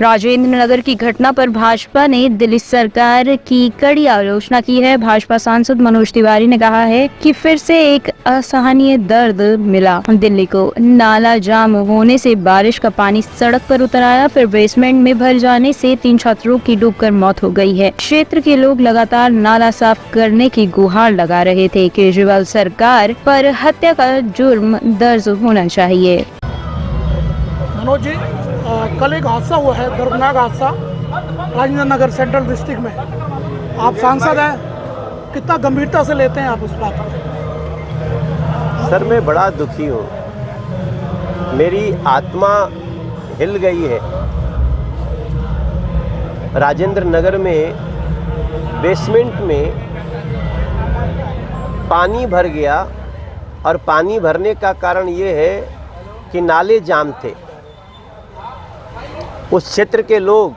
राजेंद्र नगर की घटना पर भाजपा ने दिल्ली सरकार की कड़ी आलोचना की है। भाजपा सांसद मनोज तिवारी ने कहा है कि फिर से एक असहनीय दर्द मिला दिल्ली को। नाला जाम होने से बारिश का पानी सड़क पर उतर आया, फिर बेसमेंट में भर जाने से 3 छात्रों की डूबकर मौत हो गई है। क्षेत्र के लोग लगातार नाला साफ करने की गुहार लगा रहे थे। केजरीवाल सरकार पर हत्या का जुर्म दर्ज होना चाहिए। मनोज जी, कल एक हादसा हुआ है, दर्दनाक हादसा राजेंद्र नगर सेंट्रल डिस्ट्रिक्ट में। आप सांसद हैं, कितना गंभीरता से लेते हैं आप उस बात को? सर, मैं बड़ा दुखी हूँ। मेरी आत्मा हिल गई है। राजेंद्र नगर में बेसमेंट में पानी भर गया और पानी भरने का कारण ये है कि नाले जाम थे। उस क्षेत्र के लोग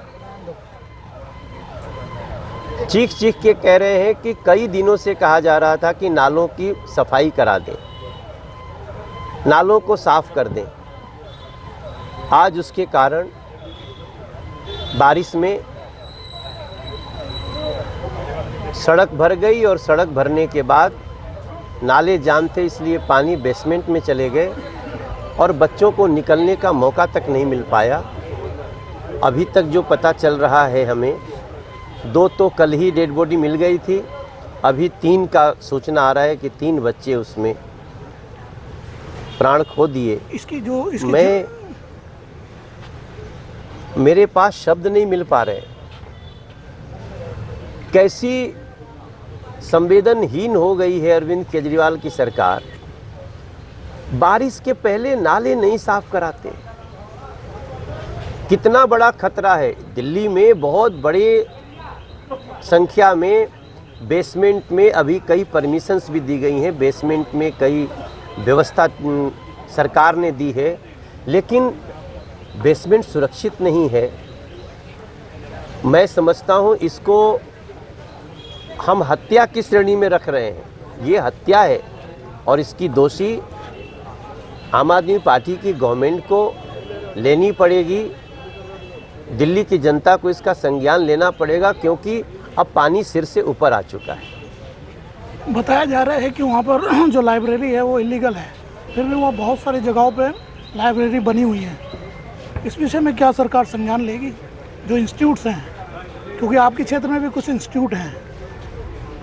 चीख चीख के कह रहे हैं कि कई दिनों से कहा जा रहा था कि नालों की सफाई करा दें, नालों को साफ कर दें। आज उसके कारण बारिश में सड़क भर गई और सड़क भरने के बाद नाले जाम थे, इसलिए पानी बेसमेंट में चले गए और बच्चों को निकलने का मौका तक नहीं मिल पाया। अभी तक जो पता चल रहा है हमें, 2 तो कल ही डेड बॉडी मिल गई थी। अभी 3 का सूचना आ रहा है कि 3 बच्चे उसमें प्राण खो दिए। मेरे पास शब्द नहीं मिल पा रहे। कैसी संवेदनहीन हो गई है अरविंद केजरीवाल की सरकार। बारिश के पहले नाले नहीं साफ कराते। कितना बड़ा खतरा है। दिल्ली में बहुत बड़े संख्या में बेसमेंट में अभी कई परमिशंस भी दी गई हैं। बेसमेंट में कई व्यवस्था सरकार ने दी है, लेकिन बेसमेंट सुरक्षित नहीं है। मैं समझता हूँ इसको हम हत्या की श्रेणी में रख रहे हैं। ये हत्या है और इसकी दोषी आम आदमी पार्टी की गवर्नमेंट को लेनी पड़ेगी। दिल्ली की जनता को इसका संज्ञान लेना पड़ेगा, क्योंकि अब पानी सिर से ऊपर आ चुका है। बताया जा रहा है कि वहाँ पर जो लाइब्रेरी है वो इलीगल है, फिर भी वहाँ बहुत सारी जगहों पे लाइब्रेरी बनी हुई है। इस विषय में क्या सरकार संज्ञान लेगी? जो इंस्टीट्यूट्स हैं, क्योंकि आपके क्षेत्र में भी कुछ इंस्टीट्यूट हैं।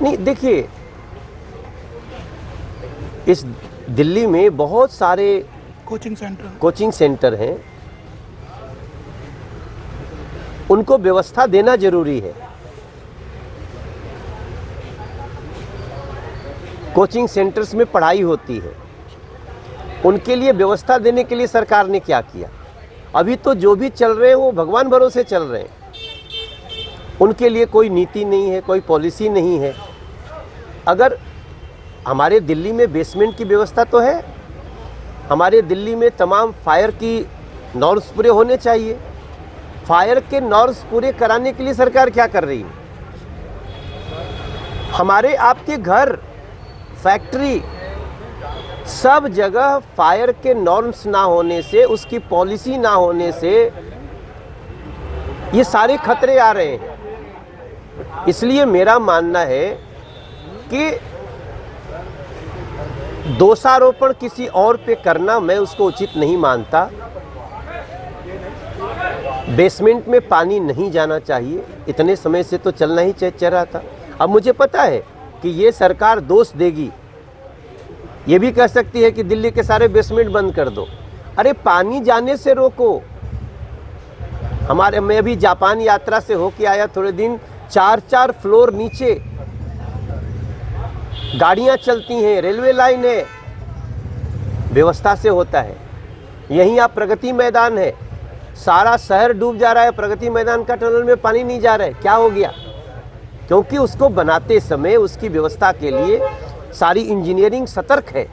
नहीं, देखिए, इस दिल्ली में बहुत सारे कोचिंग सेंटर हैं। उनको व्यवस्था देना जरूरी है। कोचिंग सेंटर्स में पढ़ाई होती है, उनके लिए व्यवस्था देने के लिए सरकार ने क्या किया? अभी तो जो भी चल रहे हैं वो भगवान भरोसे चल रहे हैं। उनके लिए कोई नीति नहीं है, कोई पॉलिसी नहीं है। अगर हमारे दिल्ली में बेसमेंट की व्यवस्था तो है, हमारे दिल्ली में तमाम फायर की नॉर्म्स पूरे होने चाहिए। फायर के नॉर्म्स पूरे कराने के लिए सरकार क्या कर रही है? हमारे आपके घर, फैक्ट्री, सब जगह फायर के नॉर्म्स ना होने से, उसकी पॉलिसी ना होने से ये सारे खतरे आ रहे हैं। इसलिए मेरा मानना है कि दोषारोपण किसी और पे करना मैं उसको उचित नहीं मानता। बेसमेंट में पानी नहीं जाना चाहिए। इतने समय से तो चलना ही चल रहा था। अब मुझे पता है कि ये सरकार दोष देगी, ये भी कह सकती है कि दिल्ली के सारे बेसमेंट बंद कर दो। अरे पानी जाने से रोको। मैं अभी जापान यात्रा से होके आया थोड़े दिन, 4-4 फ्लोर नीचे गाड़ियां चलती हैं, रेलवे लाइन है, व्यवस्था से होता है। यहीं आप प्रगति मैदान है, सारा शहर डूब जा रहा है, प्रगति मैदान का टनल में पानी नहीं जा रहा है। क्या हो गया? क्योंकि उसको बनाते समय उसकी व्यवस्था के लिए सारी इंजीनियरिंग सतर्क है।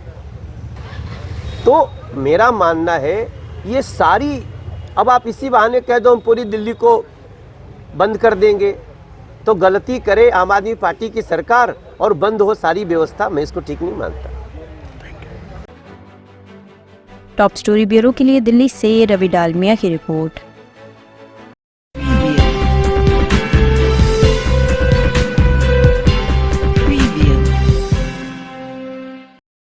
तो मेरा मानना है ये सारी, अब आप इसी बहाने कह दो हम पूरी दिल्ली को बंद कर देंगे, तो गलती करे आम आदमी पार्टी की सरकार और बंद हो सारी व्यवस्था। मैं इसको ठीक नहीं मानता। टॉप स्टोरी ब्यूरो के लिए दिल्ली से रवि डालमिया की रिपोर्ट।